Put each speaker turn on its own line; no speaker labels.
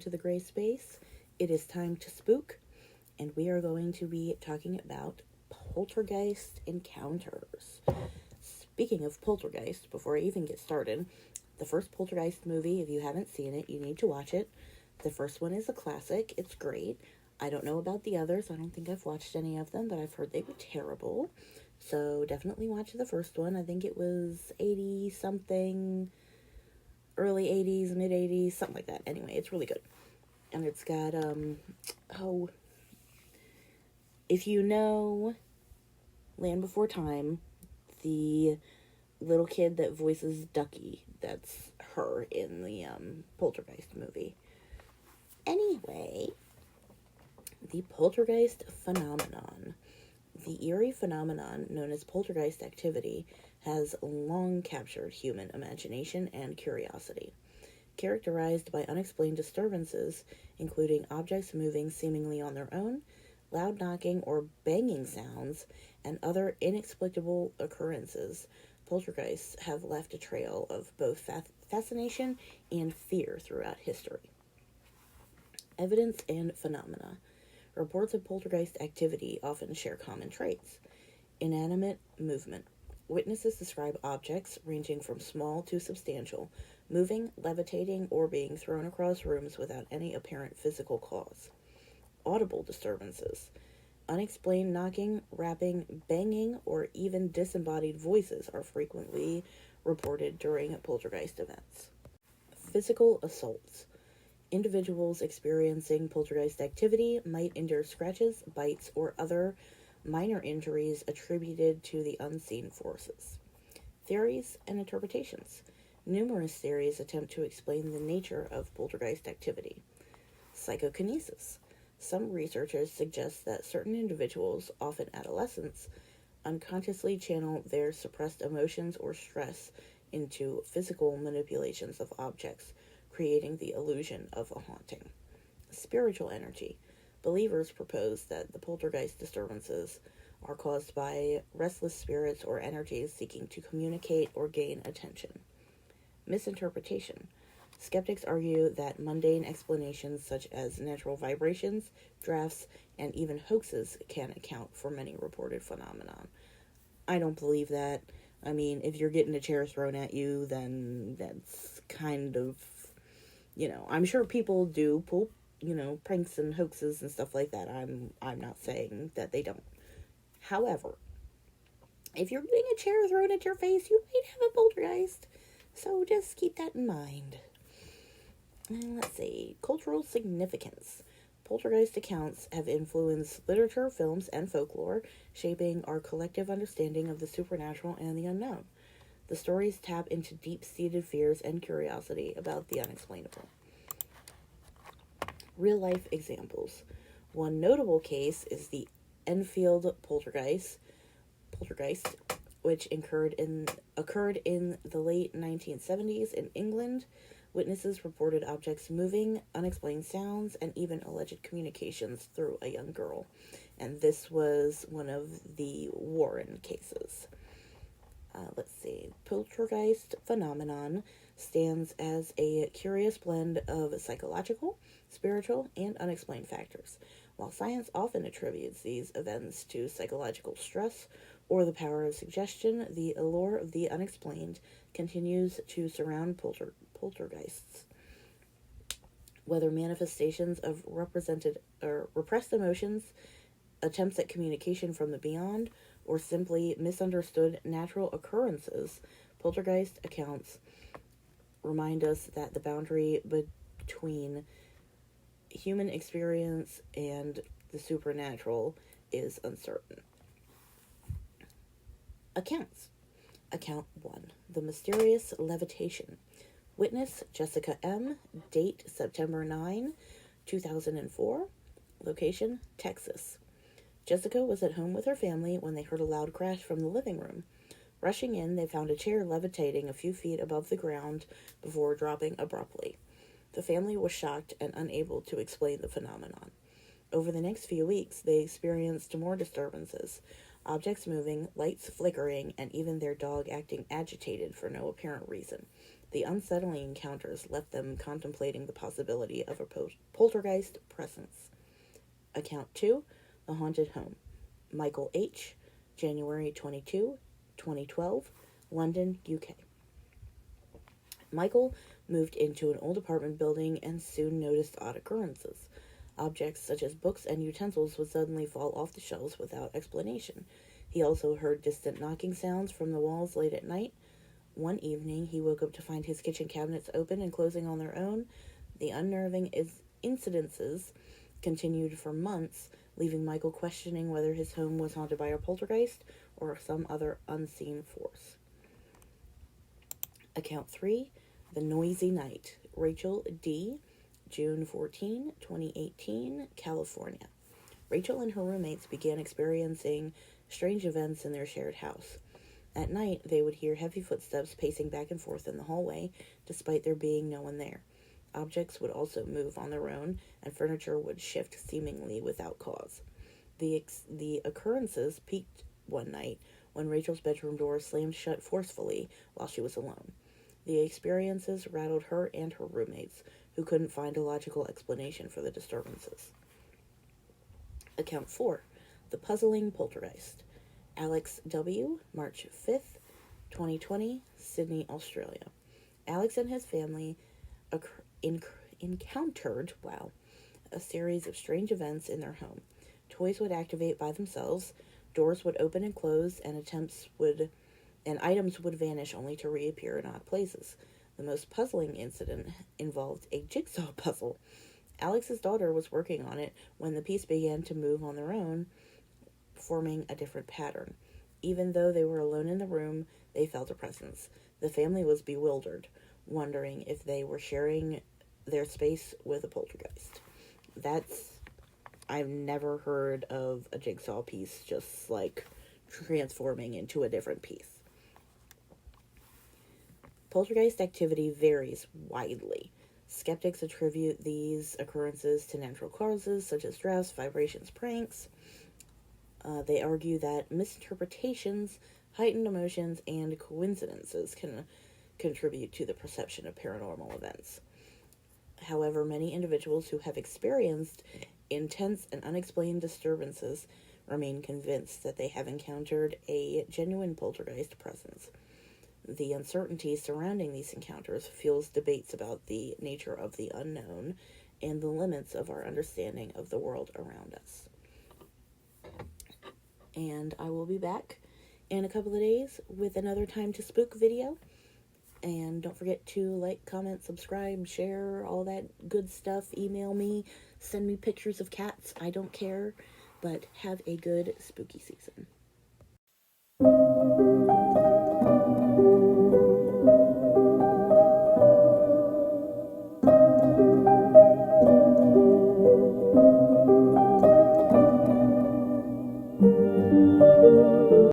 to the gray space. It is time to spook, and we are going to be talking about poltergeist encounters. Speaking of poltergeist, before I even get started, the first poltergeist movie, if you haven't seen it, you need to watch it. The first one is a classic. It's great. I don't know about the others. I don't think I've watched any of them, but I've heard they were terrible. So definitely watch the first one. I think it was 80 something, early 80s, mid 80s, something like that. Anyway, it's really good. And it's got, if you know Land Before Time, the little kid that voices Ducky, that's her in the Poltergeist movie. Anyway, the poltergeist phenomenon. The eerie phenomenon known as poltergeist activity has long captured human imagination and curiosity. Characterized by unexplained disturbances, including objects moving seemingly on their own, loud knocking or banging sounds, and other inexplicable occurrences, poltergeists have left a trail of both fascination and fear throughout history. Evidence and phenomena. Reports of poltergeist activity often share common traits. Inanimate movement. Witnesses describe objects ranging from small to substantial, moving, levitating, or being thrown across rooms without any apparent physical cause. Audible disturbances. Unexplained knocking, rapping, banging, or even disembodied voices are frequently reported during poltergeist events. Physical assaults. Individuals experiencing poltergeist activity might endure scratches, bites, or other minor injuries attributed to the unseen forces. Theories and interpretations. Numerous theories attempt to explain the nature of poltergeist activity. Psychokinesis. Some researchers suggest that certain individuals, often adolescents, unconsciously channel their suppressed emotions or stress into physical manipulations of objects, creating the illusion of a haunting. Spiritual energy. Believers propose that the poltergeist disturbances are caused by restless spirits or energies seeking to communicate or gain attention. Misinterpretation. Skeptics argue that mundane explanations such as natural vibrations, drafts, and even hoaxes can account for many reported phenomenon. I don't believe that. I mean, if you're getting a chair thrown at you, then that's kind of, I'm sure people do pull, pranks and hoaxes and stuff like that. I'm not saying that they don't. However, if you're getting a chair thrown at your face, you might have a poltergeist. So just keep that in mind. And let's see, cultural significance. Poltergeist accounts have influenced literature, films, and folklore, shaping our collective understanding of the supernatural and the unknown. The stories tap into deep-seated fears and curiosity about the unexplainable. Real-life examples. One notable case is the Enfield poltergeist, which occurred in the late 1970s in England. Witnesses reported objects moving, unexplained sounds, and even alleged communications through a young girl. And this was one of the Warren cases. Let's see. Poltergeist phenomenon stands as a curious blend of psychological, spiritual, and unexplained factors. While science often attributes these events to psychological stress or the power of suggestion, the allure of the unexplained continues to surround poltergeists. Whether manifestations of repressed emotions, attempts at communication from the beyond, or simply misunderstood natural occurrences, poltergeist accounts remind us that the boundary between human experience and the supernatural is uncertain. Accounts. Account 1. The mysterious levitation. Witness Jessica M. Date September 9, 2004. Location Texas. Jessica was at home with her family when they heard a loud crash from the living room. Rushing in, they found a chair levitating a few feet above the ground before dropping abruptly. The family was shocked and unable to explain the phenomenon. Over the next few weeks, they experienced more disturbances. Objects moving, lights flickering, and even their dog acting agitated for no apparent reason. The unsettling encounters left them contemplating the possibility of a poltergeist presence. Account 2, The Haunted Home. Michael H., January 22, 2012, London, UK. Michael moved into an old apartment building and soon noticed odd occurrences. Objects such as books and utensils would suddenly fall off the shelves without explanation. He also heard distant knocking sounds from the walls late at night. One evening, he woke up to find his kitchen cabinets open and closing on their own. The unnerving incidences continued for months, leaving Michael questioning whether his home was haunted by a poltergeist or some other unseen force. Account 3, The Noisy Night. Rachel D., June 14, 2018, California. Rachel and her roommates began experiencing strange events in their shared house. At night, they would hear heavy footsteps pacing back and forth in the hallway, despite there being no one there. Objects would also move on their own, and furniture would shift seemingly without cause. The occurrences peaked one night when Rachel's bedroom door slammed shut forcefully while she was alone. The experiences rattled her and her roommates, who couldn't find a logical explanation for the disturbances. Account 4, The Puzzling Poltergeist. Alex W., March 5th, 2020, Sydney, Australia. Alex and his family encountered a series of strange events in their home. Toys would activate by themselves, doors would open and close, and items would vanish only to reappear in odd places. The most puzzling incident involved a jigsaw puzzle. Alex's daughter was working on it when the piece began to move on their own, forming a different pattern. Even though they were alone in the room, they felt a presence. The family was bewildered, wondering if they were sharing their space with a poltergeist. I've never heard of a jigsaw piece just transforming into a different piece. Poltergeist activity varies widely. Skeptics attribute these occurrences to natural causes such as stress, vibrations, pranks. They argue that misinterpretations, heightened emotions, and coincidences can contribute to the perception of paranormal events. However, many individuals who have experienced intense and unexplained disturbances remain convinced that they have encountered a genuine poltergeist presence. The uncertainty surrounding these encounters fuels debates about the nature of the unknown and the limits of our understanding of the world around us. And I will be back in a couple of days with another Time to Spook video. And don't forget to like, comment, subscribe, share, all that good stuff. Email me, send me pictures of cats. I don't care. But have a good spooky season.